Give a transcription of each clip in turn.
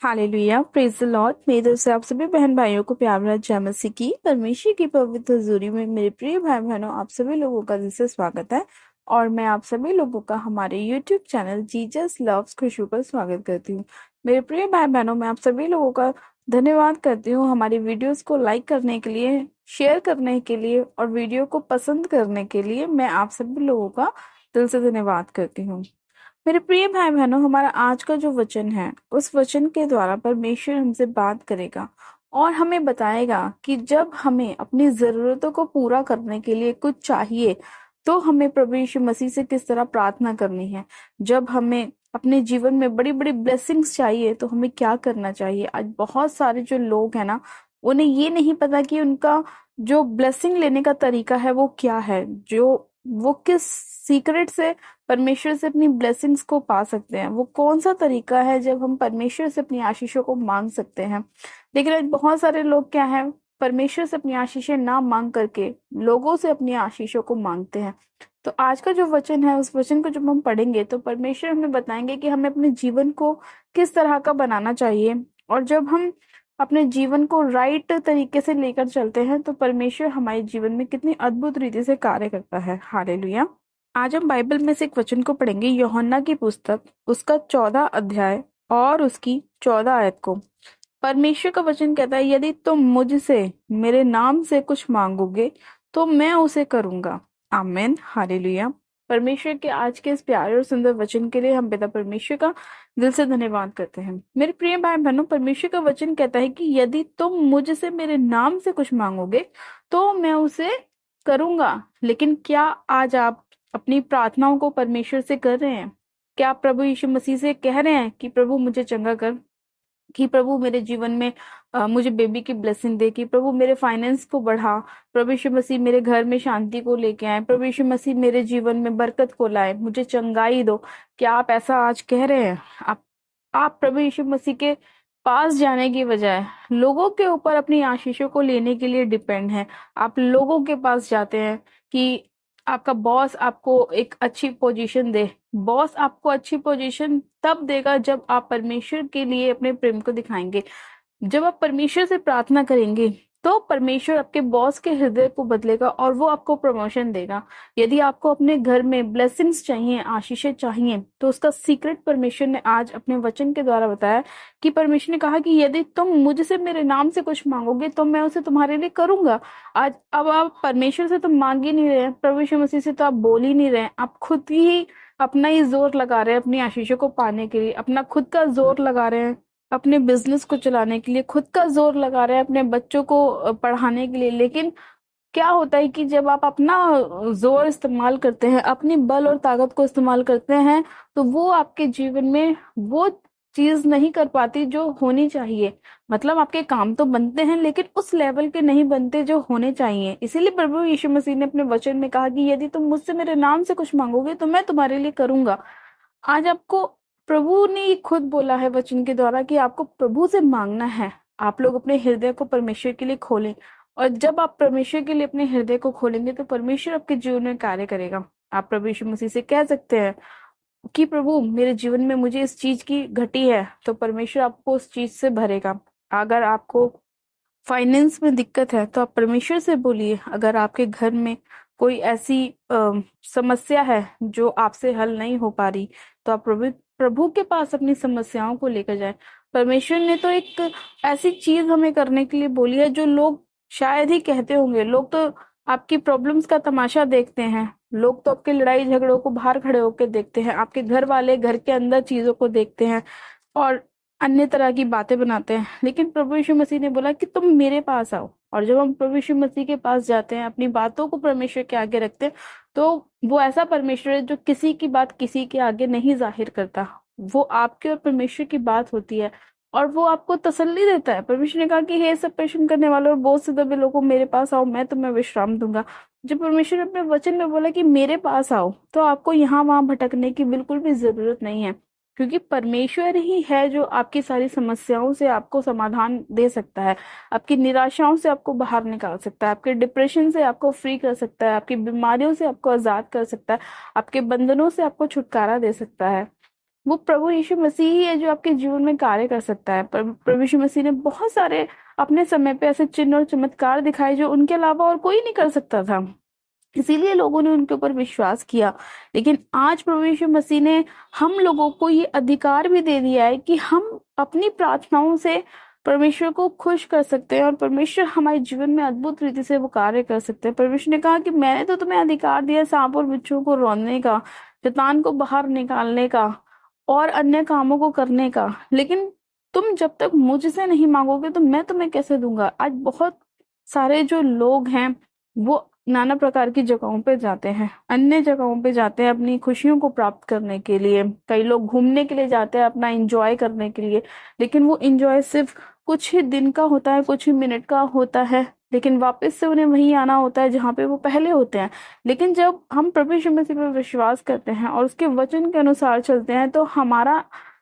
Hallelujah, praise the Lord. मेरी तरफ से आप सभी बहन भाइयों को प्यार भरा जय मसीह की परमेश्वर की पवित्र हजूरी में मेरे प्रिय भाई बहनों, आप सभी लोगों का दिल से स्वागत है। और मैं आप सभी लोगों का हमारे यूट्यूब चैनल जीसस लव्स खुशबू पर स्वागत करती हूँ। मेरे प्रिय भाई बहनों, मैं आप सभी लोगों का धन्यवाद करती हूँ हमारी वीडियोस को लाइक करने के लिए, शेयर करने के लिए और वीडियो को पसंद करने के लिए। मैं आप सभी लोगों का दिल से धन्यवाद करती हूँ। मेरे प्रिय भाई बहनों, हमारा आज का जो वचन है, उस वचन के द्वारा परमेश्वर हमसे बात करेगा और हमें बताएगा कि जब हमें अपनी जरूरतों को पूरा करने के लिए कुछ चाहिए तो हमें प्रभु यीशु मसीह से किस तरह प्रार्थना करनी है। जब हमें अपने जीवन में बड़ी बड़ी ब्लेसिंग्स चाहिए तो हमें क्या करना चाहिए। आज बहुत सारे जो लोग हैं ना, उन्हें ये नहीं पता कि उनका जो ब्लेसिंग लेने का तरीका है वो क्या है, जो वो किस सीक्रेट से परमेश्वर से अपनी ब्लेसिंग्स को पा सकते हैं। वो कौन सा तरीका है जब हम परमेश्वर से अपनी आशीषों को मांग सकते हैं। लेकिन आज बहुत सारे लोग क्या है, परमेश्वर से अपनी आशीषें ना मांग करके लोगों से अपनी आशीषों को मांगते हैं। तो आज का जो वचन है, उस वचन को जब हम पढ़ेंगे तो परमेश्वर हमें बताएंगे कि हमें अपने जीवन को किस तरह का बनाना चाहिए। और जब हम अपने जीवन को राइट तरीके से लेकर चलते हैं तो परमेश्वर हमारे जीवन में कितनी अद्भुत रीति से कार्य करता है। हालेलुया। आज हम बाइबल में से एक वचन को पढ़ेंगे, यूहन्ना की पुस्तक, उसका 14 अध्याय और उसकी 14 आयत को। परमेश्वर का वचन कहता है, यदि तुम मुझसे मेरे नाम से कुछ मांगोगे तो मैं उसे करूंगा। आमीन, हालेलुया। परमेश्वर के आज के इस प्यारे और सुंदर वचन के लिए हम पिता परमेश्वर का दिल से धन्यवाद करते हैं। मेरे प्रिय भाई बहनों, परमेश्वर का वचन कहता है कि यदि तुम मुझसे मेरे नाम से कुछ मांगोगे तो मैं उसे करूंगा। लेकिन क्या आज आप अपनी प्रार्थनाओं को परमेश्वर से कर रहे हैं? क्या आप प्रभु यीशु मसीह से कह रहे हैं कि प्रभु मुझे चंगा कर, कि प्रभु मेरे जीवन में मुझे बेबी की ब्लेसिंग दे, कि प्रभु मेरे फाइनेंस को बढ़ा, प्रभु यीशु मसीह मेरे घर में शांति को लेके आए, प्रभु यीशु मसीह मेरे जीवन में बरकत को लाए, मुझे चंगाई दो। क्या आप ऐसा आज कह रहे हैं? आप प्रभु यीशु मसीह के पास जाने की बजाय लोगों के ऊपर अपनी आशीषों को लेने के लिए डिपेंड है। आप लोगों के पास जाते हैं कि आपका बॉस आपको एक अच्छी पोजीशन दे। बॉस आपको अच्छी पोजीशन तब देगा जब आप परमेश्वर के लिए अपने प्रेम को दिखाएंगे। जब आप परमेश्वर से प्रार्थना करेंगे तो परमेश्वर आपके बॉस के हृदय को बदलेगा और वो आपको प्रमोशन देगा। यदि आपको अपने घर में ब्लेसिंग्स चाहिए, आशीषें चाहिए, तो उसका सीक्रेट परमेश्वर ने आज अपने वचन के द्वारा बताया कि परमेश्वर ने कहा कि यदि तुम मुझसे मेरे नाम से कुछ मांगोगे तो मैं उसे तुम्हारे लिए करूंगा। आज अब आप परमेश्वर से तो मांग ही नहीं रहे हैं, प्रभु यीशु मसीह से तो आप बोल ही नहीं रहे हैं। आप खुद ही अपना ही जोर लगा रहे हैं अपनी आशीषों को पाने के लिए, अपना खुद का जोर लगा रहे हैं अपने बिजनेस को चलाने के लिए, खुद का जोर लगा रहे हैं अपने बच्चों को पढ़ाने के लिए। लेकिन क्या होता है कि जब आप अपना जोर इस्तेमाल करते हैं, अपनी बल और ताकत को इस्तेमाल करते हैं, तो वो आपके जीवन में वो चीज नहीं कर पाती जो होनी चाहिए। मतलब आपके काम तो बनते हैं लेकिन उस लेवल के नहीं बनते जो होने चाहिए। इसीलिए प्रभु यीशु मसीह ने अपने वचन में कहा कि यदि तुम मुझसे मेरे नाम से कुछ मांगोगे तो मैं तुम्हारे लिए करूंगा। आज आपको प्रभु ने ये खुद बोला है वचन के द्वारा कि आपको प्रभु से मांगना है। आप लोग अपने हृदय को परमेश्वर के लिए खोलें, और जब आप परमेश्वर के लिए अपने हृदय को खोलेंगे तो परमेश्वर आपके जीवन में कार्य करेगा। आप प्रभु यीशु मसीह से कह सकते हैं कि प्रभु मेरे जीवन में मुझे इस चीज की घटी है, तो परमेश्वर आपको उस चीज से भरेगा। अगर आपको फाइनेंस में दिक्कत है तो आप परमेश्वर से बोलिए। अगर आपके घर में कोई ऐसी समस्या है जो आपसे हल नहीं हो पा रही तो आप प्रभु प्रभु के पास अपनी समस्याओं को लेकर जाएं। परमेश्वर ने तो एक ऐसी चीज हमें करने के लिए बोली है जो लोग शायद ही कहते होंगे। लोग तो आपकी प्रॉब्लम्स का तमाशा देखते हैं, लोग तो आपके लड़ाई झगड़ों को बाहर खड़े होकर देखते हैं, आपके घर वाले घर के अंदर चीजों को देखते हैं और अन्य तरह की बातें बनाते हैं। लेकिन प्रभु यीशु मसीह ने बोला कि तुम मेरे पास आओ। और जब हम प्रभु यीशु मसीह के पास जाते हैं, अपनी बातों को परमेश्वर के आगे रखते हैं, तो वो ऐसा परमेश्वर है जो किसी की बात किसी के आगे नहीं जाहिर करता। वो आपके और परमेश्वर की बात होती है और वो आपको तसल्ली देता है। परमेश्वर ने कहा कि हे सब परेशान करने वाले और बोझ से दबे लोगों, मेरे पास आओ, मैं तुम्हें विश्राम दूंगा। जब परमेश्वर ने अपने वचन में बोला कि मेरे पास आओ, तो आपको यहाँ वहां भटकने की बिल्कुल भी जरूरत नहीं है, क्योंकि परमेश्वर ही है जो आपकी सारी समस्याओं से आपको समाधान दे सकता है, आपकी निराशाओं से आपको बाहर निकाल सकता है, आपके डिप्रेशन से आपको फ्री कर सकता है, आपकी बीमारियों से आपको आजाद कर सकता है, आपके बंधनों से आपको छुटकारा दे सकता है। वो प्रभु यीशु मसीह ही है जो आपके जीवन में कार्य कर सकता है। प्रभु यीशु मसीह ने बहुत सारे अपने समय पे ऐसे चिन्ह और चमत्कार दिखाए जो उनके अलावा और कोई नहीं कर सकता था, इसीलिए लोगों ने उनके ऊपर विश्वास किया। लेकिन आज प्रभु यीशु मसीह ने हम लोगों को ये अधिकार भी दे दिया है कि हम अपनी प्रार्थनाओं से परमेश्वर को खुश कर सकते हैं और परमेश्वर हमारे जीवन में अद्भुत रीति से वो कार्य कर सकते हैं। परमेश्वर ने कहा कि मैंने तो तुम्हें अधिकार दिया सांप और बिच्छू को रौंदने का, शैतान को बाहर निकालने का और अन्य कामों को करने का, लेकिन तुम जब तक मुझसे नहीं मांगोगे तो मैं तुम्हें कैसे दूंगा। आज बहुत सारे जो लोग हैं वो नाना प्रकार की जगहों पे जाते हैं, अन्य जगहों पे जाते हैं अपनी खुशियों को प्राप्त करने के लिए। कई लोग घूमने के लिए जाते हैं अपना एंजॉय करने के लिए, लेकिन वो एंजॉय सिर्फ कुछ ही दिन का होता है, कुछ ही मिनट का होता है, लेकिन वापस से उन्हें वहीं आना होता है जहाँ पे वो पहले होते हैं। लेकिन जब हम प्रभु यीशु मसीह पर विश्वास करते हैं और उसके वचन के अनुसार चलते हैं तो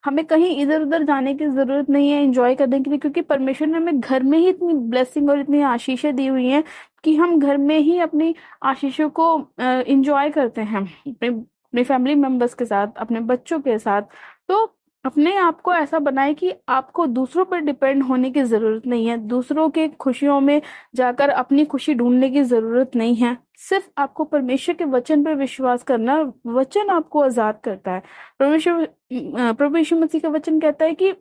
हमें कहीं इधर उधर जाने की जरूरत नहीं है एंजॉय करने के लिए, क्योंकि परमेश्वर ने हमें घर में ही इतनी ब्लेसिंग और इतनी आशीषें दी हुई हैं कि हम घर में ही अपनी आशीषों को एंजॉय करते हैं अपने फैमिली मेंबर्स के साथ, अपने बच्चों के साथ। तो अपने आप को ऐसा बनाए कि आपको दूसरों पर डिपेंड होने की जरूरत नहीं है, दूसरों के खुशियों में जाकर अपनी खुशी ढूंढने की जरूरत नहीं है। सिर्फ आपको परमेश्वर के वचन पर विश्वास करना, वचन आपको आजाद करता है। प्रभु यीशु मसीह का वचन कहता है कि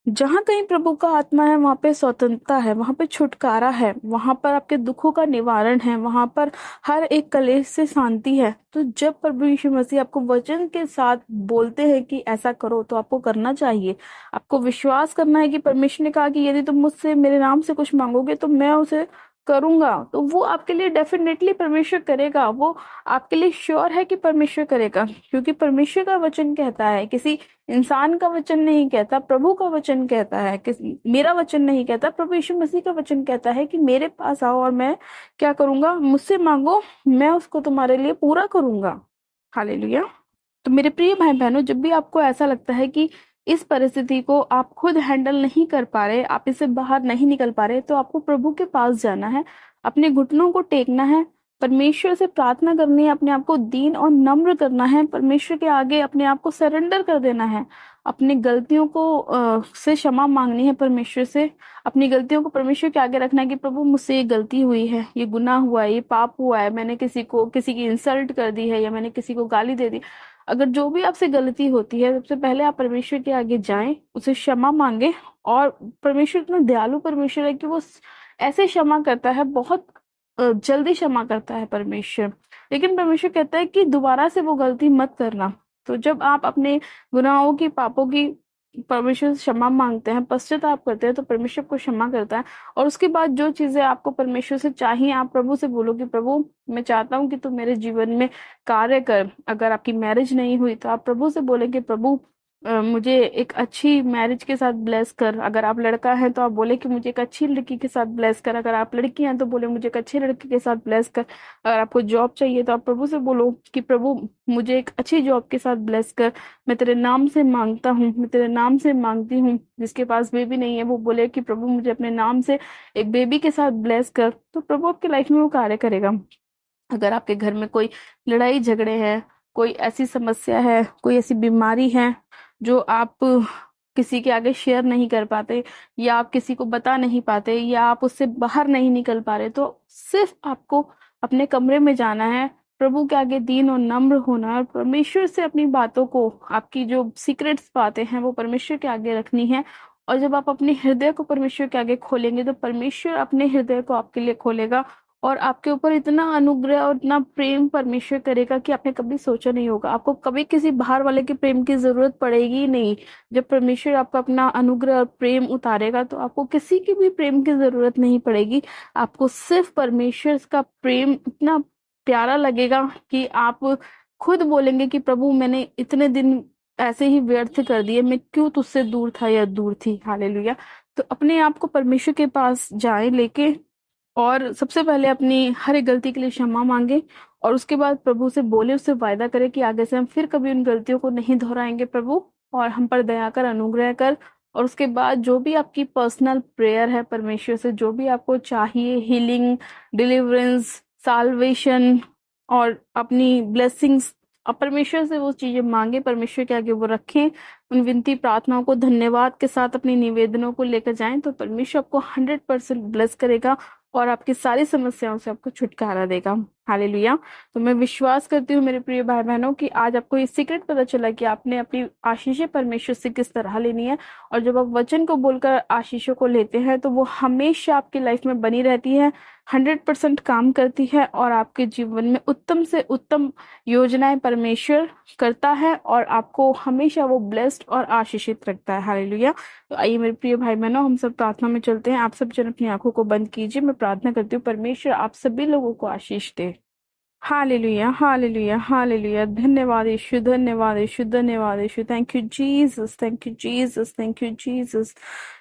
जहां कहीं प्रभु का आत्मा है वहां पे स्वतंत्रता है, वहां पे छुटकारा है, वहां पर आपके दुखों का निवारण है, वहां पर हर एक कलेश से शांति है। तो जब प्रभु यीशु मसीह आपको वचन के साथ बोलते हैं कि ऐसा करो तो आपको करना चाहिए। आपको विश्वास करना है कि परमेश्वर ने कहा कि यदि तुम मुझसे मेरे नाम से कुछ मांगोगे तो मैं उसे करूंगा, तो वो आपके लिए डेफिनेटली परमेश्वर करेगा। वो आपके लिए श्योर है कि परमेश्वर करेगा, क्योंकि परमेश्वर का वचन कहता है, किसी इंसान का वचन नहीं कहता, प्रभु का वचन कहता है, मेरा वचन नहीं कहता, प्रभु यीशु मसीह का वचन कहता है कि मेरे पास आओ और मैं क्या करूंगा, मुझसे मांगो, मैं उसको तुम्हारे लिए पूरा करूंगा। हालेलुया। तो मेरे प्रिय भाई बहनों, जब भी आपको ऐसा लगता है कि इस परिस्थिति को आप खुद हैंडल नहीं कर पा रहे, आप इससे बाहर नहीं निकल पा रहे, तो आपको प्रभु के पास जाना है, अपने घुटनों को टेकना है, परमेश्वर से प्रार्थना करनी है, अपने आप को दीन और नम्र करना है, परमेश्वर के आगे अपने आप को सरेंडर कर देना है, अपनी गलतियों को से क्षमा मांगनी है परमेश्वर से, अपनी गलतियों को परमेश्वर के आगे रखना है कि प्रभु मुझसे ये गलती हुई है, ये गुनाह हुआ है, ये पाप हुआ है, मैंने किसी की इंसल्ट कर दी है या मैंने किसी को गाली दे दी। अगर जो भी आपसे गलती होती है, सबसे पहले आप परमेश्वर के आगे जाएं, उसे क्षमा मांगे। और परमेश्वर इतना दयालु परमेश्वर है कि वो ऐसे क्षमा करता है, बहुत जल्दी क्षमा करता है परमेश्वर। लेकिन परमेश्वर कहता है कि दोबारा से वो गलती मत करना। तो जब आप अपने गुनाहों की, पापों की परमेश्वर से क्षमा मांगते हैं, पश्चाताप करते हैं, तो परमेश्वर को क्षमा करता है। और उसके बाद जो चीजें आपको परमेश्वर से चाहिए, आप प्रभु से बोलो कि प्रभु मैं चाहता हूँ कि तू मेरे जीवन में कार्य कर। अगर आपकी मैरिज नहीं हुई तो आप प्रभु से बोले कि प्रभु मुझे एक अच्छी मैरिज के साथ ब्लेस कर। अगर आप लड़का है तो आप बोले कि मुझे एक अच्छी लड़की के साथ ब्लेस कर। अगर आप लड़की हैं तो बोले मुझे एक अच्छे लड़के के साथ ब्लेस कर। अगर आपको जॉब चाहिए तो आप प्रभु से बोलो कि प्रभु मुझे एक अच्छी जॉब के साथ ब्लेस कर। मैं तेरे नाम से मांगता हूँ, मैं तेरे नाम से मांगती हूँ। जिसके पास बेबी नहीं है वो बोले कि प्रभु मुझे अपने नाम से एक बेबी के साथ ब्लेस कर, तो प्रभु आपकी लाइफ में वो कार्य करेगा। अगर आपके घर में कोई लड़ाई झगड़े हैं, कोई ऐसी समस्या है, कोई ऐसी बीमारी है जो आप किसी के आगे शेयर नहीं कर पाते, या आप किसी को बता नहीं पाते, या आप उससे बाहर नहीं निकल पा रहे, तो सिर्फ आपको अपने कमरे में जाना है, प्रभु के आगे दीन और नम्र होना है और परमेश्वर से अपनी बातों को, आपकी जो सीक्रेट्स बातें हैं वो परमेश्वर के आगे रखनी है। और जब आप अपने हृदय को परमेश्वर के आगे खोलेंगे तो परमेश्वर अपने हृदय को आपके लिए खोलेगा और आपके ऊपर इतना अनुग्रह और इतना प्रेम परमेश्वर करेगा कि आपने कभी सोचा नहीं होगा। आपको कभी किसी बाहर वाले के प्रेम की जरूरत पड़ेगी ही नहीं। जब परमेश्वर आपका अपना अनुग्रह और प्रेम उतारेगा तो आपको किसी की भी प्रेम की जरूरत नहीं पड़ेगी। आपको सिर्फ परमेश्वर का प्रेम इतना प्यारा लगेगा कि आप खुद बोलेंगे कि प्रभु मैंने इतने दिन ऐसे ही व्यर्थ कर दिए, मैं क्यों तुझसे दूर था या दूर थी। हालेलुया। तो अपने आप को परमेश्वर के पास जाएं लेके, और सबसे पहले अपनी हर एक गलती के लिए क्षमा मांगे और उसके बाद प्रभु से बोले, उससे वायदा करें कि आगे से हम फिर कभी उन गलतियों को नहीं दोहराएंगे प्रभु, और हम पर दया कर, अनुग्रह कर। और उसके बाद जो भी आपकी पर्सनल प्रेयर है परमेश्वर से, जो भी आपको चाहिए, हीलिंग, डिलीवरेंस, साल्वेशन और अपनी ब्लेसिंग्स और परमेश्वर से वो चीजें मांगे, परमेश्वर के आगे वो रखें, उन विनती प्रार्थनाओं को धन्यवाद के साथ अपनी निवेदनों को लेकर जाएं, तो परमेश्वर आपको 100% ब्लेस करेगा और आपकी सारी समस्याओं से आपको छुटकारा देगा। हालेलुया। तो मैं विश्वास करती हूँ मेरे प्रिय भाई बहनों कि आज आपको ये सीक्रेट पता चला कि आपने अपनी आशीषें परमेश्वर से किस तरह लेनी है। और जब आप वचन को बोलकर आशीषों को लेते हैं तो वो हमेशा आपकी लाइफ में बनी रहती है, 100% काम करती है और आपके जीवन में उत्तम से उत्तम योजनाएं परमेश्वर करता है और आपको हमेशा वो ब्लेस्ड और आशीषित रखता है। हालेलुया। तो आइए मेरे प्रिय भाई बहनों, हम सब प्रार्थना में चलते हैं। आप सब जन अपनी आंखों को बंद कीजिए। मैं प्रार्थना करती हूँ परमेश्वर आप सभी लोगों को आशीष दे। Hallelujah, hallelujah, hallelujah. धन्यवाद यीशु, धन्यवाद यीशु, धन्यवाद Yeshu. Thank you Jesus, thank you Jesus, thank you Jesus,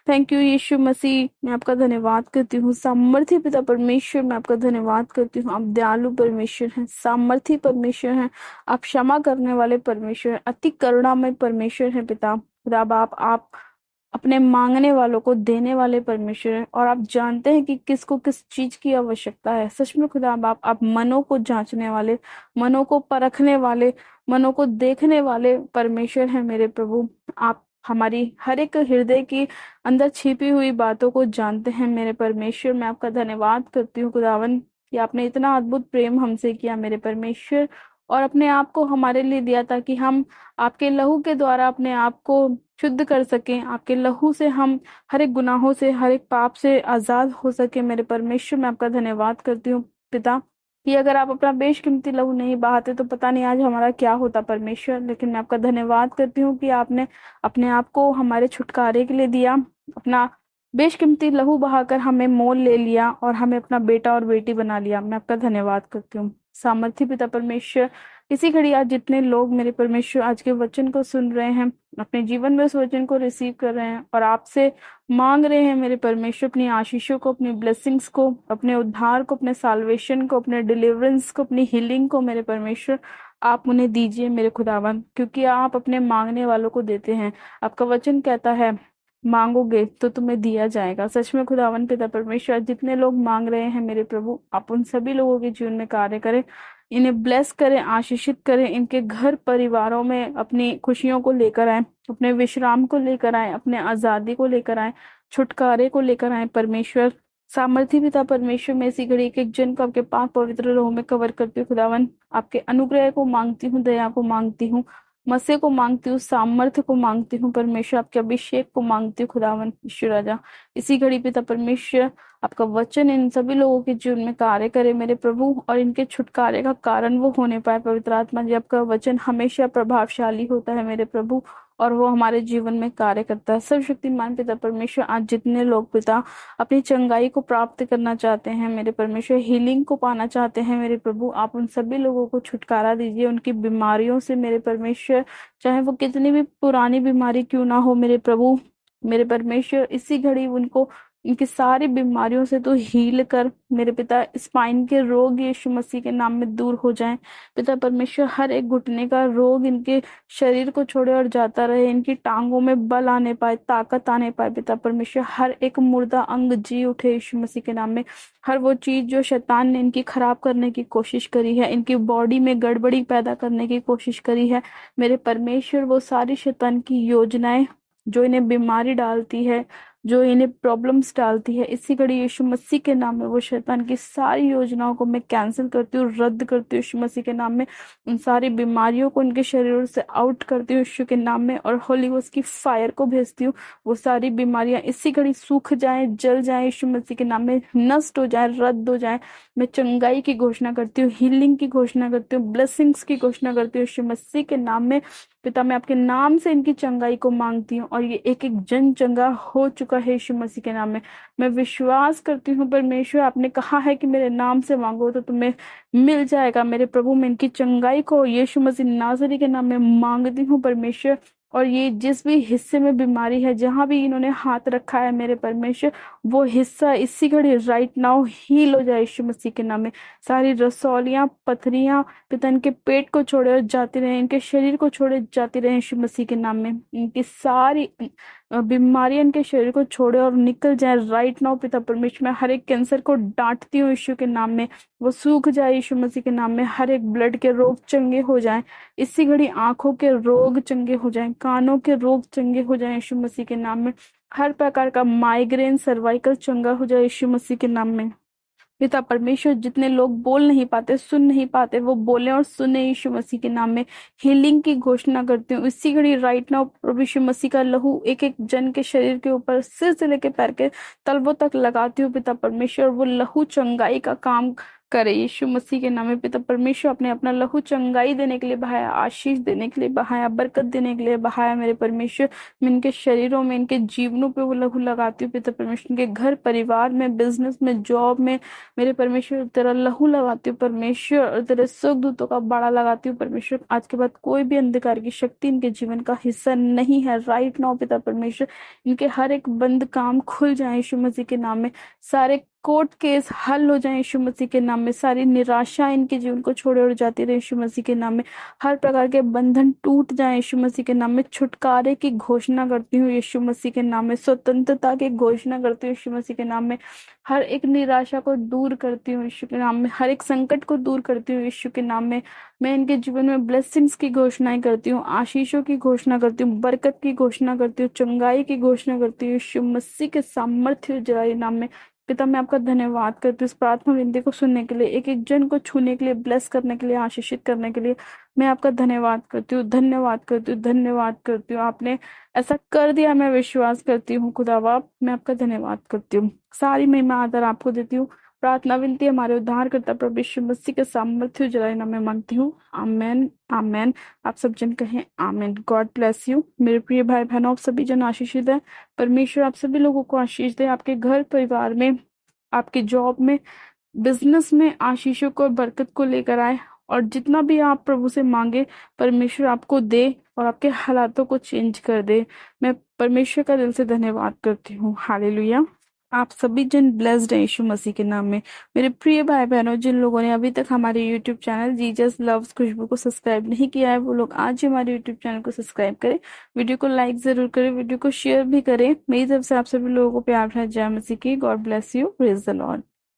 thank you Yeshu Masih. मैं आपका धन्यवाद करती हूँ। सामर्थी पिता परमेश्वर, मैं आपका धन्यवाद करती हूँ। आप दयालु परमेश्वर हैं, सामर्थी परमेश्वर हैं, आप क्षमा करने वाले परमेश्वर हैं, अति करुणामय परमेश्वर हैं पिता। खुदा बाप, आप अपने मांगने वालों को देने वाले परमेश्वर हैं और आप जानते हैं कि किसको किस चीज की आवश्यकता है। सच में खुदा बाप, आप मनों को जांचने वाले, मनों को परखने वाले, मनों को देखने वाले परमेश्वर हैं मेरे प्रभु। आप हमारी हर एक हृदय की अंदर छिपी हुई बातों को जानते हैं मेरे परमेश्वर। मैं आपका धन्यवाद करती हूँ खुदावन कि आपने इतना अद्भुत प्रेम हमसे किया मेरे परमेश्वर, और अपने आप को हमारे लिए दिया ताकि हम आपके लहू के द्वारा अपने आप को शुद्ध कर सकें। आपके लहू से हम हर एक गुनाहों से, हर एक पाप से आजाद हो सके मेरे परमेश्वर। मैं आपका धन्यवाद करती हूँ पिता कि अगर आप अपना बेशकीमती लहू नहीं बहाते तो पता नहीं आज हमारा क्या होता परमेश्वर। लेकिन मैं आपका धन्यवाद करती हूँ कि आपने अपने आप को हमारे छुटकारे के लिए दिया, अपना बेशकीमती लहू बहाकर हमें मोल ले लिया और हमें अपना बेटा और बेटी बना लिया। मैं आपका धन्यवाद करती हूँ सामर्थी पिता परमेश्वर। इसी घड़ी आज जितने लोग मेरे परमेश्वर आज के वचन को सुन रहे हैं, अपने जीवन में उस वचन को रिसीव कर रहे हैं और आपसे मांग रहे हैं मेरे परमेश्वर अपनी आशीषों को, अपनी ब्लेसिंग्स को, अपने उद्धार को, अपने साल्वेशन को, अपने डिलीवरेंस को, अपनी हीलिंग को मेरे परमेश्वर आप उन्हें दीजिए मेरे खुदावन, क्योंकि आप अपने मांगने वालों को देते हैं। आपका वचन कहता है मांगोगे तो तुम्हें दिया जाएगा। सच में खुदावन पिता परमेश्वर, जितने लोग मांग रहे हैं मेरे प्रभु, आप उन सभी लोगों के जीवन में कार्य करें, इन्हें ब्लेस करें, आशीषित करें, इनके घर परिवारों में अपनी खुशियों को लेकर आए, अपने विश्राम को लेकर आए, अपने आजादी को लेकर आए, छुटकारे को लेकर आए परमेश्वर। सामर्थी पिता परमेश्वर, मैं इसी घड़ी एक एक जन को आपके पाक पवित्र रोह में कवर करती हूँ खुदावन। आपके अनुग्रह को मांगती हूँ, दया को मांगती हूँ, मसीह को मांगती हूँ, सामर्थ्य को मांगती हूँ परमेश्वर, आपके अभिषेक को मांगती हूँ खुदावन ईश्वर राजा। इसी घड़ी पिता परमेश्वर, आपका वचन इन सभी लोगों के जीवन में कार्य करे मेरे प्रभु, और इनके छुटकारे का कारण वो होने पाए पवित्र आत्मा जी। आपका वचन हमेशा प्रभावशाली होता है मेरे प्रभु और वो हमारे जीवन में कार्य करता है। सर्वशक्तिमान पिता परमेश्वर, आज जितने लोग पिता अपनी चंगाई को प्राप्त करना चाहते हैं मेरे परमेश्वर, हीलिंग को पाना चाहते हैं मेरे प्रभु, आप उन सभी लोगों को छुटकारा दीजिए उनकी बीमारियों से मेरे परमेश्वर, चाहे वो कितनी भी पुरानी बीमारी क्यों ना हो मेरे प्रभु। मेरे परमेश्वर, इसी घड़ी उनको इनकी सारी बीमारियों से तो हील कर मेरे पिता। स्पाइन के रोग यीशु मसीह के नाम में दूर हो जाएं पिता परमेश्वर। हर एक घुटने का रोग इनके शरीर को छोड़े और जाता रहे, इनकी टांगों में बल आने पाए, ताकत आने पाए पिता परमेश्वर। हर एक मुर्दा अंग जी उठे यीशु मसीह के नाम में। हर वो चीज जो शैतान ने इनकी खराब करने की कोशिश करी है, इनकी बॉडी में गड़बड़ी पैदा करने की कोशिश करी है मेरे परमेश्वर, वो सारी शैतान की योजनाएं जो इन्हें बीमारी डालती है, जो इन्हें प्रॉब्लम्स डालती है, इसी घड़ी यीशु मसीह के नाम में वो शैतान की सारी योजनाओं को मैं कैंसिल करती हूँ, रद्द करती हूँ यीशु मसीह के नाम में। उन सारी बीमारियों को इनके शरीरों से आउट करती हूँ यीशु के नाम में, और होली गोस्ट की फायर को भेजती हूँ। वो सारी बीमारियां इसी घड़ी सूख जाएं, जल जाएं यीशु मसीह के नाम में, नष्ट हो जाए, रद्द हो जाए। मैं चंगाई की घोषणा करती हूँ, हीलिंग की घोषणा करती हूँ, ब्लेसिंग्स की घोषणा करती हूँ यीशु मसीह के नाम में। पिता, मैं आपके नाम से इनकी चंगाई को मांगती हूँ और ये एक एक जन चंगा हो चुका है यीशु मसीह के नाम में। मैं विश्वास करती हूँ परमेश्वर, आपने कहा है कि मेरे नाम से मांगो तो तुम्हें मिल जाएगा मेरे प्रभु। मैं इनकी चंगाई को यीशु मसीह नासरी के नाम में मांगती हूँ परमेश्वर। और ये जिस भी हिस्से में बीमारी है, जहां भी इन्होंने हाथ रखा है मेरे परमेश्वर, वो हिस्सा इसी घड़ी राइट नाउ हील हो जाए यीशु मसीह के नाम में। सारी रसौलियां, पथरियां पिता इनके पेट को छोड़े और जाती रहे, इनके शरीर को छोड़े जाती रहे यीशु मसीह के नाम में। इनकी सारी बीमारियां इनके शरीर को छोड़े और निकल जाए राइट नाउ पिता परमेश्वर। मैं हर एक कैंसर को डांटती हूँ यीशु के नाम में, वो सूख जाए यीशु मसीह के नाम में। हर एक ब्लड के रोग चंगे हो जाएं इसी घड़ी, आंखों के रोग चंगे हो जाएं, कानों के रोग चंगे हो जाएं यीशु मसीह के नाम में। हर प्रकार का माइग्रेन सर्वाइकल चंगा हो जाए यीशु मसीह के नाम में। पिता परमेश्वर, जितने लोग बोल नहीं पाते, सुन नहीं पाते, वो बोले और सुने यीशु मसीह के नाम में। हीलिंग की घोषणा करती हूँ इसी घड़ी राइट नाउ। प्रभु यीशु मसीह का लहू एक एक जन के शरीर के ऊपर, सिर से लेकर पैर के तलवों तक लगाती हूँ पिता परमेश्वर। वो लहू चंगाई का काम करे यीशु मसीह के नाम में। पिता परमेश्वर, अपने अपना लहू चंगाई देने के लिए बहाया, आशीष देने के लिए बहाया, बरकत देने के लिए बहाया मेरे परमेश्वर। मैं इनके शरीरों में, इनके जीवनों पे वो लहू लगाती हूँ पिता परमेश्वर। इनके घर परिवार में, बिजनेस में, जॉब में मेरे परमेश्वर तेरा लहू लगाती हूँ परमेश्वर, और तेरे सुखदूतों का बाड़ा लगाती हूँ परमेश्वर। आज के बाद कोई भी अंधकार की शक्ति इनके जीवन का हिस्सा नहीं है राइट नाउ पिता परमेश्वर। इनके हर एक बंद काम खुल जाए यीशु मसीह के नाम में। सारे कोर्ट केस हल हो जाए यीशु मसीह के नाम में। सारी निराशा इनके जीवन को छोड़े और जाती रहे यीशु मसीह के नाम में। हर प्रकार के बंधन टूट जाए यीशु मसीह के नाम में। छुटकारे की घोषणा करती हूँ यीशु मसीह के नाम में। स्वतंत्रता की घोषणा करती हूँ यीशु मसीह के नाम में। हर एक निराशा को दूर करती हूँ यीशु के नाम में। हर एक संकट को दूर करती हूँ यीशु के नाम में। मैं इनके जीवन में ब्लेसिंग्स की घोषणाएं करती हूँ, आशीषों की घोषणा करती हूँ, बरकत की घोषणा करती हूँ, चंगाई की घोषणा करती हूँ यीशु मसीह के सामर्थ्य जलाए नाम में। पिता, मैं आपका धन्यवाद करती हूँ इस प्रार्थना विनती को सुनने के लिए, एक एक जन को छूने के लिए, ब्लेस करने के लिए, आशीषित करने के लिए। मैं आपका धन्यवाद करती हूँ, धन्यवाद करती हूँ, धन्यवाद करती हूँ। आपने ऐसा कर दिया, मैं विश्वास करती हूँ खुदा बाप। मैं आपका धन्यवाद करती हूँ, सारी महिमा आदर आपको देती हूँ। प्रार्थना विनती हमारे उद्धारकर्ता प्रभु यीशु मसीह के सामर्थ्य जलाए नाम में मांगती हूँ, आमेन आमेन। आप सब जन कहें आमेन। गॉड ब्लेस यू मेरे प्रिय भाई बहनों, आप सभी जन आशीषित है। परमेश्वर आप सभी लोगों को आशीष दे, आपके घर परिवार में, आपकी जॉब में, बिजनेस में आशीषों को, बरकत को लेकर आए। और जितना भी आप प्रभु से मांगे परमेश्वर आपको दे और आपके हालातों को चेंज कर दे। मैं परमेश्वर का दिल से धन्यवाद करती हूँ। हालेलुया। आप सभी जन ब्लेस्ड हैं यीशु मसीह के नाम में। मेरे प्रिय भाई बहनों, जिन लोगों ने अभी तक हमारे यूट्यूब चैनल जीजस लव्स खुशबू को सब्सक्राइब नहीं किया है, वो लोग आज ही हमारे यूट्यूब चैनल को सब्सक्राइब करें, वीडियो को लाइक जरूर करें, वीडियो को शेयर भी करें। मेरी तरफ से आप सभी लोगों को प्यार है जय मसीह की। God bless you, praise the Lord.